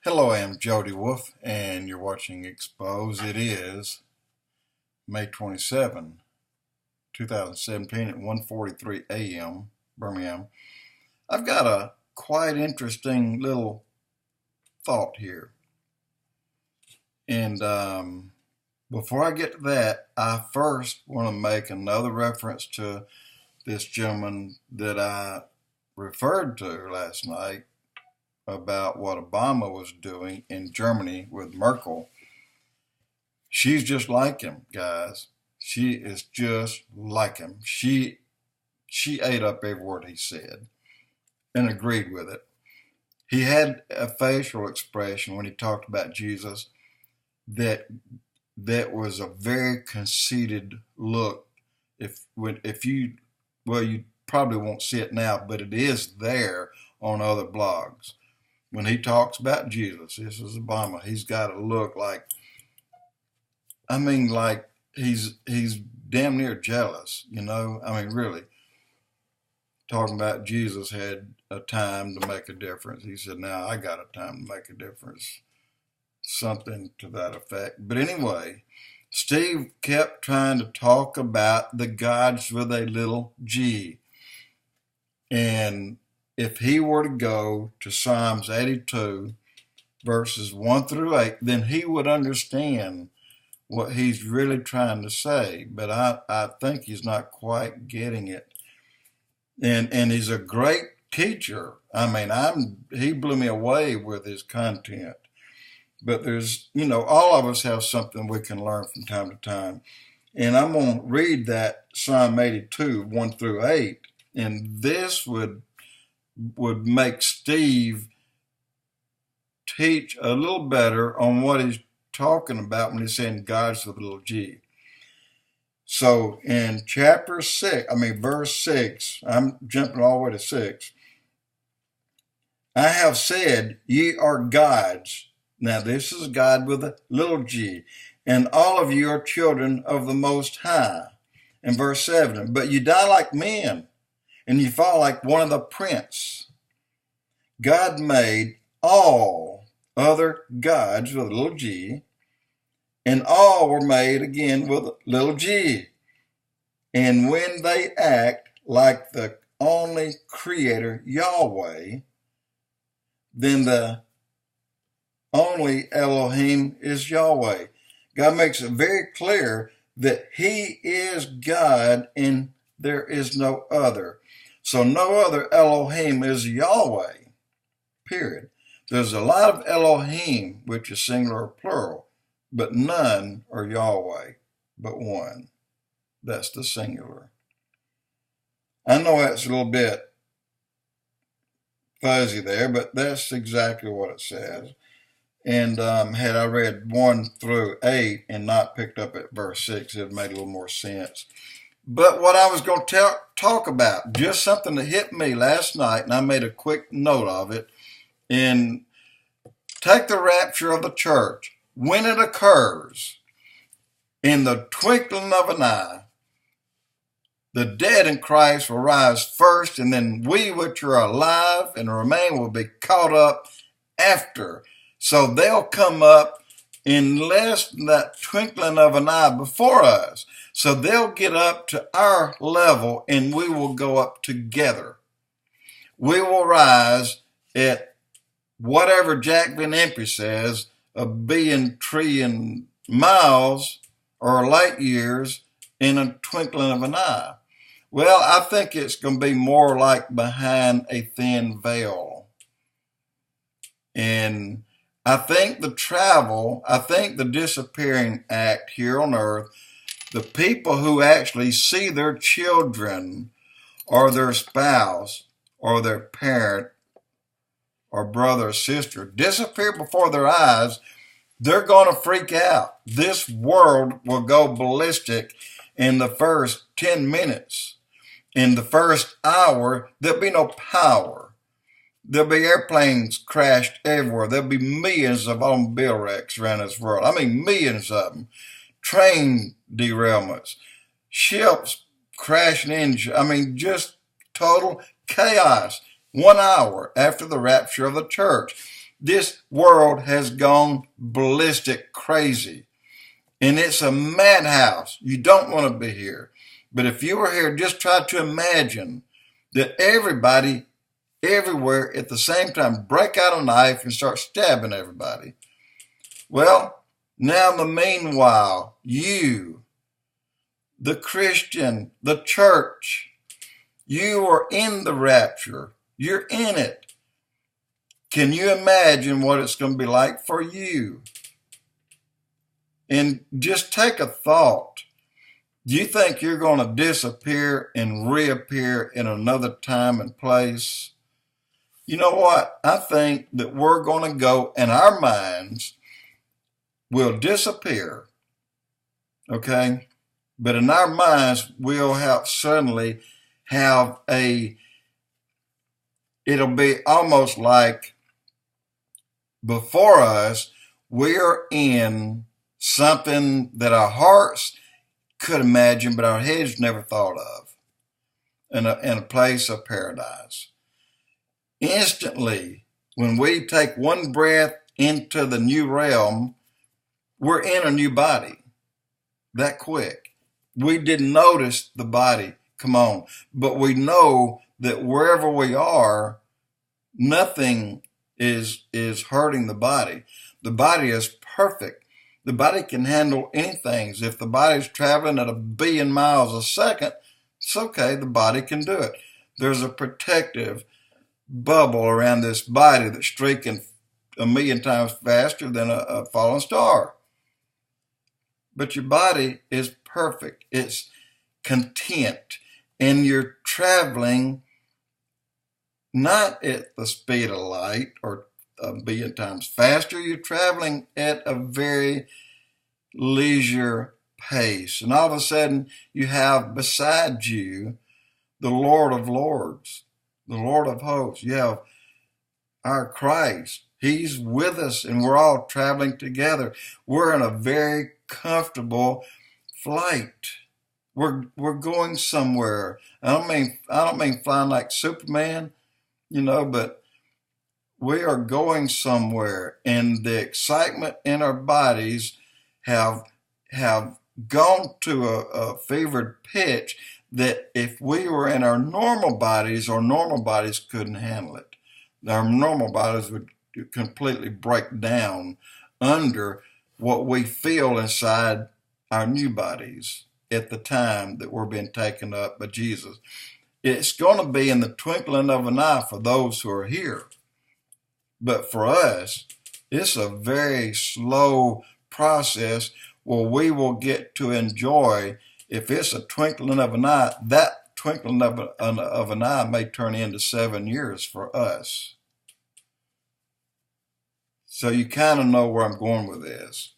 Hello, I'm Jody Wolf, and you're watching Expoz. It is May 27, 2017 at 1:43 a.m. Birmingham. I've got a quite interesting little thought here. And before I get to that, I first want to make another reference to this gentleman that I referred to last night about what Obama was doing in Germany with Merkel. She's just like him, guys. She is just like him. She ate up every word he said and agreed with it. He had a facial expression when he talked about Jesus that was a very conceited look. If you you probably won't see it now, but it is there on other blogs. When he talks about Jesus, this is Obama, he's got a look like he's damn near jealous, really. Talking about Jesus had a time to make a difference. He said, now I got a time to make a difference. Something to that effect. But anyway, Steve kept trying to talk about the gods with a little g. And if he were to go to Psalms 82, verses 1 through 8, then he would understand what he's really trying to say. But I think he's not quite getting it. And he's a great teacher. He blew me away with his content. But there's, all of us have something we can learn from time to time. And I'm going to read that Psalm 82, 1 through 8. And this would make Steve teach a little better on what he's talking about when he's saying God's with a little g. So in verse 6, I'm jumping all the way to 6. I have said, ye are gods. Now this is God with a little g. And all of you are children of the Most High. In verse 7, but you die like men, and you fall like one of the prince. God made all other gods with a little g, and all were made again with a little g. And when they act like the only creator, Yahweh, then the only Elohim is Yahweh. God makes it very clear that he is God and there is no other. So no other Elohim is Yahweh, period. There's a lot of Elohim, which is singular or plural, but none are Yahweh, but one. That's the singular. I know that's a little bit fuzzy there, but that's exactly what it says. And had I read 1 through 8 and not picked up at verse 6, it would make a little more sense. But what I was going to talk about, just something that hit me last night, and I made a quick note of it, and take the rapture of the church. When it occurs, in the twinkling of an eye, the dead in Christ will rise first, and then we which are alive and remain will be caught up after. So they'll come up in less than that twinkling of an eye before us. So they'll get up to our level, and we will go up together. We will rise at whatever Jack Van Impe says, a billion trillion miles or light years in a twinkling of an eye. Well, I think it's going to be more like behind a thin veil. And I think the disappearing act here on earth, the people who actually see their children or their spouse or their parent or brother or sister disappear before their eyes, they're going to freak out. This world will go ballistic in the first 10 minutes. In the first hour, there'll be no power. There'll be airplanes crashed everywhere. There'll be millions of automobile wrecks around this world. Millions of them. Train derailments. Ships crashing into, just total chaos. 1 hour after the rapture of the church. This world has gone ballistic crazy. And it's a madhouse. You don't want to be here. But if you were here, just try to imagine that everybody, everywhere at the same time, break out a knife and start stabbing everybody. Well, now in the meanwhile, you, the Christian, the church, you are in the rapture. You're in it. Can you imagine what it's going to be like for you? And just take a thought. Do you think you're going to disappear and reappear in another time and place? You know what? I think that we're going to go and our minds will disappear. Okay? But in our minds, we'll suddenly have it'll be almost like before us, we're in something that our hearts could imagine, but our heads never thought of, in a place of paradise. Instantly, when we take one breath into the new realm, we're in a new body. That quick. We didn't notice the body come on, but we know that wherever we are, nothing is hurting the body. The body is perfect. The body can handle anything. If the body's traveling at 1 billion miles a second, it's okay. The body can do it. There's a protective bubble around this body that's streaking 1,000,000 times faster than a falling star. But your body is perfect. It's content. And you're traveling not at the speed of light or 1,000,000,000 times faster. You're traveling at a very leisure pace. And all of a sudden, you have beside you the Lord of Lords, the Lord of Hosts. You have our Christ. He's with us, and we're all traveling together. We're in a very comfortable flight. We're going somewhere. I don't mean flying like Superman, but we are going somewhere, and the excitement in our bodies have gone to a fevered pitch that if we were in our normal bodies couldn't handle it. Our normal bodies would completely break down under what we feel inside our new bodies at the time that we're being taken up by Jesus. It's going to be in the twinkling of an eye for those who are here. But for us, it's a very slow process where we will get to enjoy. If it's a twinkling of an eye, that twinkling of an eye may turn into 7 years for us. So you kind of know where I'm going with this.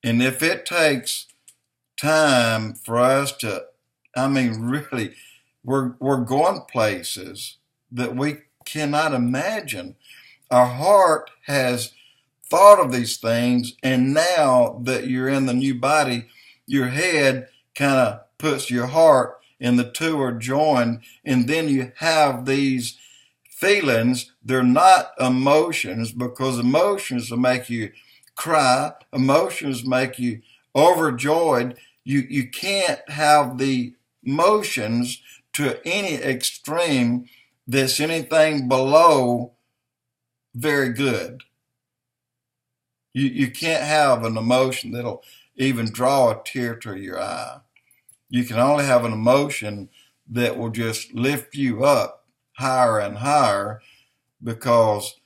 And if it takes time for us to, really, we're going places that we cannot imagine. Our heart has thought of these things, and now that you're in the new body, your head kind of puts your heart, and the two are joined, and then you have these feelings. They're not emotions, because emotions will make you cry. Emotions make you overjoyed. You can't have the emotions to any extreme that's anything below very good. You can't have an emotion that'll even draw a tear to your eye. You can only have an emotion that will just lift you up higher and higher, because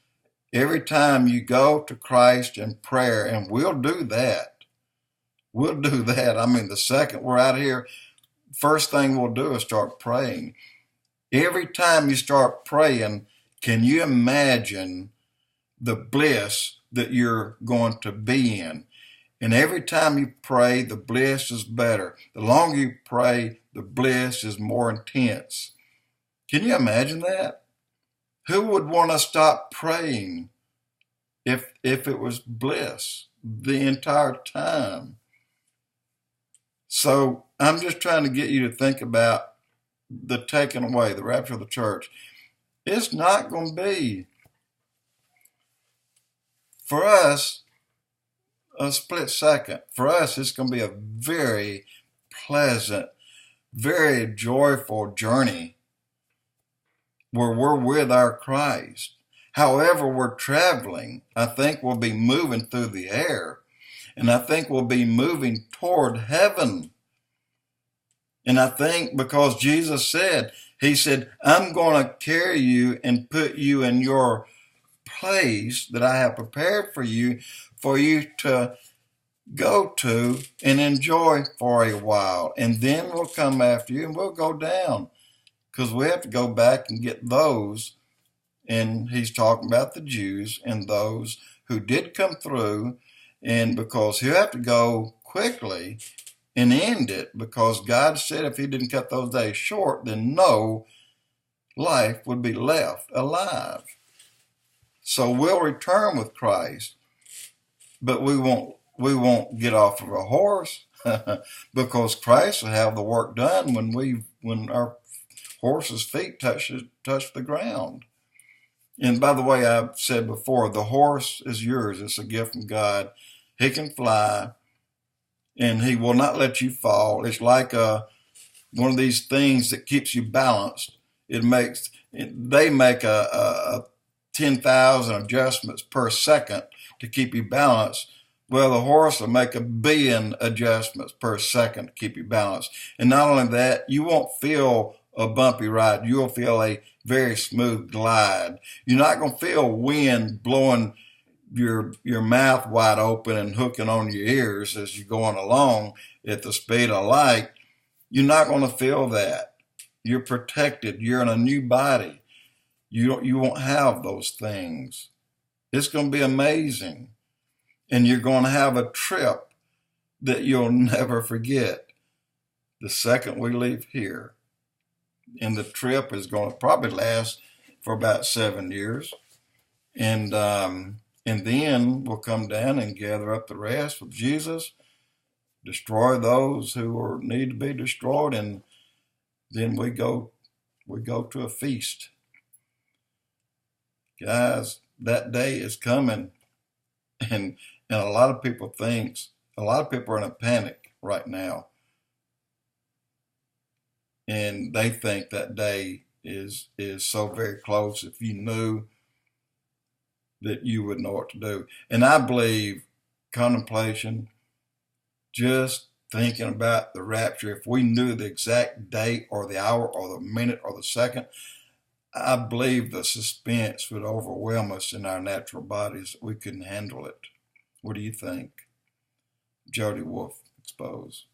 every time you go to Christ in prayer, and we'll do that. The second we're out here, first thing we'll do is start praying. Every time you start praying, can you imagine the bliss that you're going to be in? And every time you pray, the bliss is better. The longer you pray, the bliss is more intense. Can you imagine that? Who would want to stop praying if it was bliss the entire time? So I'm just trying to get you to think about the taking away, the rapture of the church. It's not going to be For us, a split second. For us, it's going to be a very pleasant, very joyful journey where we're with our Christ. However we're traveling, I think we'll be moving through the air, and I think we'll be moving toward heaven. And I think because Jesus said, he said, I'm going to carry you and put you in your place that I have prepared for you to go to and enjoy for a while. And then we'll come after you and we'll go down, because we have to go back and get those. And he's talking about the Jews and those who did come through. And because he'll have to go quickly and end it, because God said if he didn't cut those days short, then no life would be left alive. So we'll return with Christ, but we won't get off of a horse because Christ will have the work done when our horse's feet touch the ground. And by the way, I've said before, the horse is yours. It's a gift from God. He can fly, and he will not let you fall. It's like one of these things that keeps you balanced. They make a 10,000 adjustments per second to keep you balanced. Well, the horse will make 1 billion adjustments per second to keep you balanced. And not only that, you won't feel a bumpy ride. You'll feel a very smooth glide. You're not going to feel wind blowing your mouth wide open and hooking on your ears as you're going along at the speed of light. You're not going to feel that. You're protected. You're in a new body. You won't have those things. It's going to be amazing. And you're going to have a trip that you'll never forget the second we leave here. And the trip is going to probably last for about 7 years. And then we'll come down and gather up the rest with Jesus, destroy those who need to be destroyed, and then we go to a feast. Guys, that day is coming, and a lot of people are in a panic right now. And they think that day is so very close. If you knew, that you would know what to do. And I believe contemplation, just thinking about the rapture, if we knew the exact date or the hour or the minute or the second, I believe the suspense would overwhelm us in our natural bodies. We couldn't handle it. What do you think? Jody Wolf, Expoz.